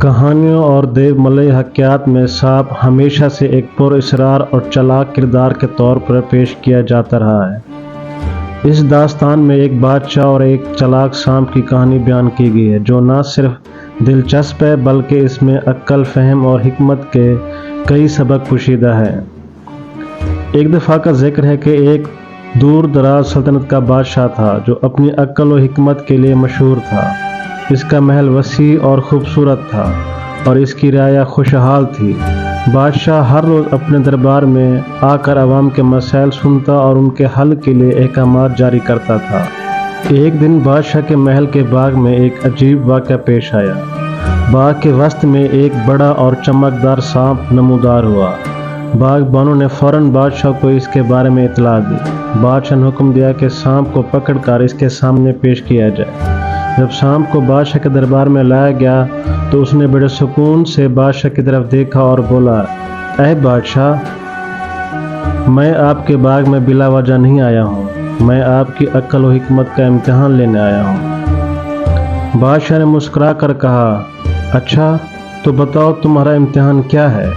کہانیوں اور دیو ملئی حکایات میں سانپ ہمیشہ سے ایک پراسرار اور چلاک کردار کے طور پر پیش کیا جاتا رہا ہے۔ اس داستان میں ایک بادشاہ اور ایک چلاک سانپ کی کہانی بیان کی گئی ہے جو نہ صرف دلچسپ ہے بلکہ اس میں عقل، فہم اور حکمت کے کئی سبق پوشیدہ ہیں۔ ایک دفعہ کا ذکر ہے کہ ایک دور دراز سلطنت کا بادشاہ تھا جو اپنی عقل و حکمت کے لیے مشہور تھا۔ اس کا محل وسیع اور خوبصورت تھا اور اس کی رعایا خوشحال تھی۔ بادشاہ ہر روز اپنے دربار میں آ کر عوام کے مسائل سنتا اور ان کے حل کے لیے احکامات جاری کرتا تھا۔ ایک دن بادشاہ کے محل کے باغ میں ایک عجیب واقعہ پیش آیا۔ باغ کے وسط میں ایک بڑا اور چمکدار سانپ نمودار ہوا۔ باغبانوں نے فوراً بادشاہ کو اس کے بارے میں اطلاع دی۔ بادشاہ نے حکم دیا کہ سانپ کو پکڑ کر اس کے سامنے پیش کیا جائے۔ جب سانپ کو بادشاہ کے دربار میں لایا گیا تو اس نے بڑے سکون سے بادشاہ کی طرف دیکھا اور بولا، اے بادشاہ، میں آپ کے باغ میں بلا وجہ نہیں آیا ہوں، میں آپ کی عقل و حکمت کا امتحان لینے آیا ہوں۔ بادشاہ نے مسکرا کر کہا، اچھا تو بتاؤ تمہارا امتحان کیا ہے؟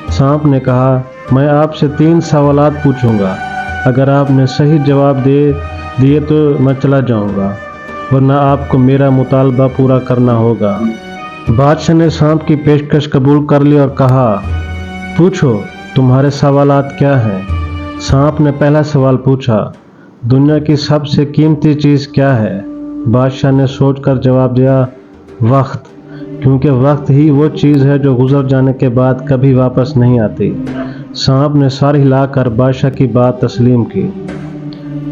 سانپ نے کہا، میں آپ سے 3 سوالات پوچھوں گا، اگر آپ نے صحیح جواب دیے تو میں چلا جاؤں گا، ورنہ آپ کو میرا مطالبہ پورا کرنا ہوگا۔ بادشاہ نے سانپ کی پیشکش قبول کر لی اور کہا، پوچھو تمہارے سوالات کیا ہیں؟ سانپ نے پہلا سوال پوچھا، دنیا کی سب سے قیمتی چیز کیا ہے؟ بادشاہ نے سوچ کر جواب دیا، وقت، کیونکہ وقت ہی وہ چیز ہے جو گزر جانے کے بعد کبھی واپس نہیں آتی۔ سانپ نے سر ہلا کر بادشاہ کی بات تسلیم کی۔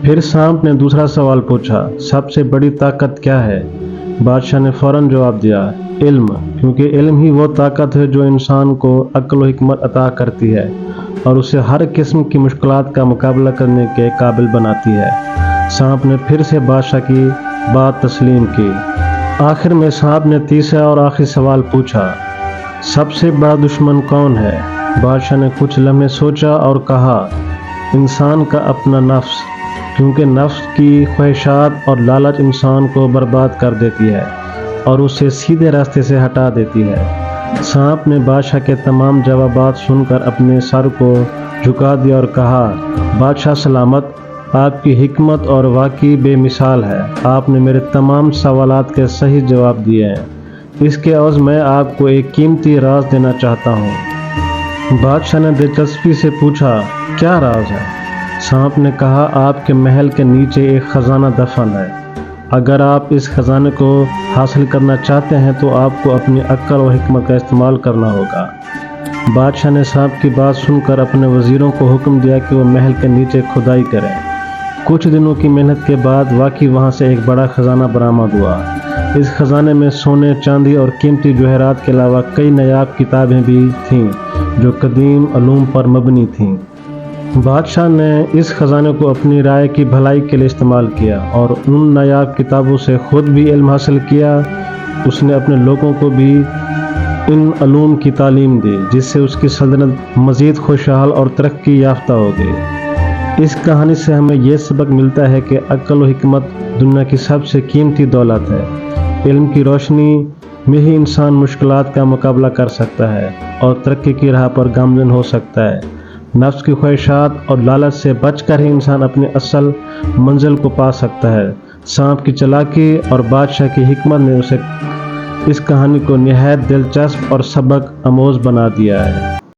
پھر سانپ نے دوسرا سوال پوچھا، سب سے بڑی طاقت کیا ہے؟ بادشاہ نے فوراً جواب دیا، علم، کیونکہ علم ہی وہ طاقت ہے جو انسان کو عقل و حکمت عطا کرتی ہے اور اسے ہر قسم کی مشکلات کا مقابلہ کرنے کے قابل بناتی ہے۔ سانپ نے پھر سے بادشاہ کی بات تسلیم کی۔ آخر میں سانپ نے تیسرا اور آخری سوال پوچھا، سب سے بڑا دشمن کون ہے؟ بادشاہ نے کچھ لمحے سوچا اور کہا، انسان کا اپنا نفس، کیونکہ نفس کی خواہشات اور لالچ انسان کو برباد کر دیتی ہے اور اسے سیدھے راستے سے ہٹا دیتی ہے۔ سانپ نے بادشاہ کے تمام جوابات سن کر اپنے سر کو جھکا دیا اور کہا، بادشاہ سلامت، آپ کی حکمت اور واقعی بے مثال ہے، آپ نے میرے تمام سوالات کے صحیح جواب دیے ہیں۔ اس کے عوض میں آپ کو ایک قیمتی راز دینا چاہتا ہوں۔ بادشاہ نے دلچسپی سے پوچھا، کیا راز ہے؟ سانپ نے کہا، آپ کے محل کے نیچے ایک خزانہ دفن ہے، اگر آپ اس خزانے کو حاصل کرنا چاہتے ہیں تو آپ کو اپنی عقل و حکمت کا استعمال کرنا ہوگا۔ بادشاہ نے سانپ کی بات سن کر اپنے وزیروں کو حکم دیا کہ وہ محل کے نیچے کھدائی کریں۔ کچھ دنوں کی محنت کے بعد واقعی وہاں سے ایک بڑا خزانہ برآمد ہوا۔ اس خزانے میں سونے، چاندی اور قیمتی جواہرات کے علاوہ کئی نایاب کتابیں بھی تھیں جو قدیم علوم پر مبنی تھیں۔ بادشاہ نے اس خزانے کو اپنی رائے کی بھلائی کے لیے استعمال کیا اور ان نایاب کتابوں سے خود بھی علم حاصل کیا۔ اس نے اپنے لوگوں کو بھی ان علوم کی تعلیم دی جس سے اس کی سلطنت مزید خوشحال اور ترقی یافتہ ہو گئی۔ اس کہانی سے ہمیں یہ سبق ملتا ہے کہ عقل و حکمت دنیا کی سب سے قیمتی دولت ہے۔ علم کی روشنی میں ہی انسان مشکلات کا مقابلہ کر سکتا ہے اور ترقی کی راہ پر گامزن ہو سکتا ہے۔ نفس کی خواہشات اور لالچ سے بچ کر ہی انسان اپنی اصل منزل کو پا سکتا ہے۔ سانپ کی چالاکی اور بادشاہ کی حکمت نے اس کہانی کو نہایت دلچسپ اور سبق آموز بنا دیا ہے۔